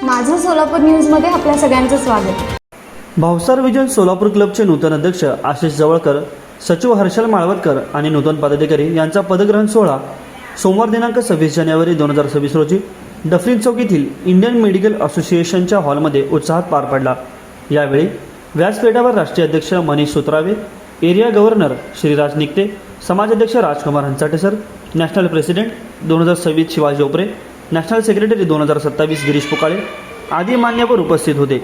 माझं सोलापूर न्यूजमध्ये आपल्या सगळ्यांचं स्वागत। भावसार विजन सोलापूर क्लबचे नूतन अध्यक्ष आशिष जवळकर, सचिव हर्षल माळवतकर आणि नूतन पदाधिकारी यांचा पदग्रहण सोहळा सोमवार दिनांक 26 जानेवारी 2026 रोजी डफरीन चौक येथील इंडियन मेडिकल असोसिएशनच्या हॉलमध्ये उत्साहात पार पडला। यावेळी व्यासपीठावर राष्ट्रीय अध्यक्ष मनीष सुत्रावे, एरिया गव्हर्नर श्रीराज निकते, समाजाध्यक्ष Rajkumar Hanchate sir, national president 2026 Shivaji Opare, national secretary 2027 Girish Pukale आदी मान्यवर उपस्थित होते।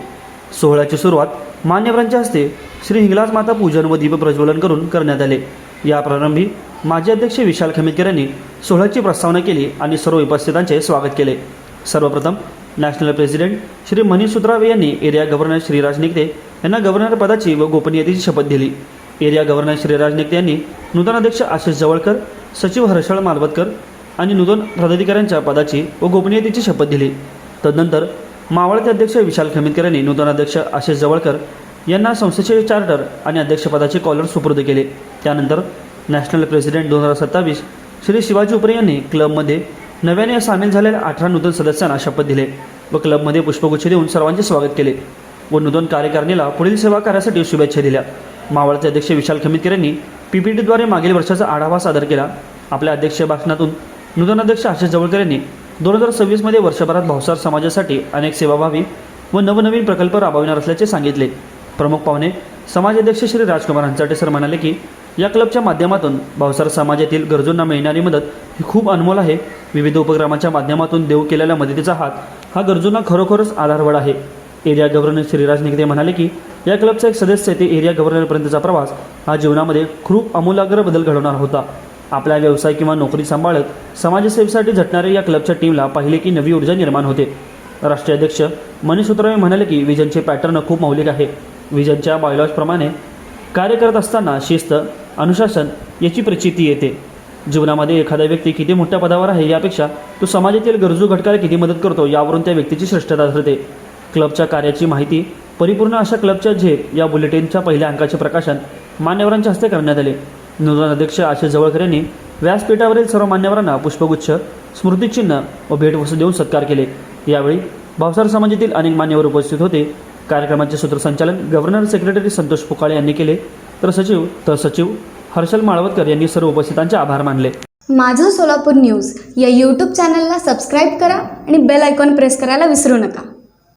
सोहळ्याची सुरुवात मान्यवरांच्या हस्ते श्री हिंगलाज माता पूजन व दीप प्रज्वलन करून करण्यात आले। या प्रारंभी माजी अध्यक्ष विशाल खमितकर यांनी सोहळ्याची प्रस्तावना केली आणि सर्व उपस्थितांचे स्वागत केले। सर्वप्रथम नॅशनल प्रेसिडेंट श्री मनीष सुत्रावे यांनी एरिया गव्हर्नर श्रीराज निकते यांना गव्हर्नर पदाची व गोपनीयतेची शपथ दिली। एरिया गव्हर्नर श्रीराज निकते यांनी नूतन अध्यक्ष आशिष जवळकर, सचिव हर्षल मालवतकर आणि नूतन पदाधिकाऱ्यांच्या पदाची व गोपनीयतेची शपथ दिली। तदनंतर मावळते अध्यक्ष विशाल खमितकर यांनी नूतन अध्यक्ष आशिष जवळकर यांना संस्थेचे चार्टर आणि अध्यक्षपदाचे कॉलर सुपूर्द केले। त्यानंतर नॅशनल प्रेसिडेंट 2027 श्री शिवाजी उपरे यांनी क्लबमध्ये नव्याने सामील झालेल्या 18 नूतन सदस्यांना शपथ दिले व क्लबमध्ये पुष्पगुच्छ देऊन सर्वांचे स्वागत केले व नूतन कार्यकारिणीला पुढील सेवा कार्यासाठी शुभेच्छा दिल्या। मावळते अध्यक्ष विशाल खमितकर यांनी पीपीटीद्वारे मागील वर्षाचा आढावा सादर केला। आपल्या अध्यक्षीय भाषणातून नूतन अध्यक्ष आशिष जवळकर यांनी 2026 मध्ये वर्षभरात भावसार समाजासाठी अनेक सेवाभावी व नवनवीन प्रकल्प राबविणार असल्याचे सांगितले। प्रमुख पाहुणे समाजाध्यक्ष श्री राजकुमार हंचाटे सर म्हणाले की या क्लबच्या माध्यमातून भावसार समाजातील गरजूंना मिळणारी मदत ही खूप अनमोल आहे। विविध उपक्रमाच्या माध्यमातून देऊ केलेल्या मदतीचा हात हा गरजूंना खरोखरच आधारवड आहे। एरिया गव्हर्नर श्रीराज निकते म्हणाले की या क्लबचा एक सदस्य ते एरिया गव्हर्नरपर्यंतचा प्रवास हा जीवनामध्ये खूप आमूलाग्र बदल घडवणार होता। आपला व्यवसाय किंवा नोकरी सांभाळत समाजसेवेसाठी झटणाऱ्या या क्लबच्या टीमला पाहिले की नवी ऊर्जा निर्माण होते। राष्ट्रीय अध्यक्ष मनीष सुत्रावे म्हणाले की विजनचे पॅटर्न खूप मौलिक आहे। विजनच्या बायलॉजप्रमाणे कार्य करत असताना शिस्त, अनुशासन याची प्रचिती येते। जीवनामध्ये एखादा व्यक्ती किती मोठ्या पदावर आहे यापेक्षा तो समाजातील गरजू घटकाला किती मदत करतो यावरून त्या व्यक्तीची श्रेष्ठता ठरते। क्लबच्या कार्याची माहिती परिपूर्ण अशा क्लबच्या झेप या बुलेटिनच्या पहिल्या अंकाचे प्रकाशन मान्यवरांच्या हस्ते करण्यात आले। नूतन अध्यक्ष आशिष जवळकर यांनी व्यासपीठावरील सर्व मान्यवरांना पुष्पगुच्छ, स्मृतिचिन्ह व भेटवस्तू देऊन सत्कार केले। यावेळी भावसार समाजातील अनेक मान्यवर उपस्थित होते। कार्यक्रमाचे सूत्रसंचालन गव्हर्नर सेक्रेटरी संतोष पुकाळे यांनी केले, तर सचिव हर्षल माळवतकर यांनी सर्व उपस्थितांचे आभार मानले। माझं सोलापूर न्यूज या यूट्यूब चॅनलला सबस्क्राईब करा आणि बेल आयकॉन प्रेस करायला विसरू नका।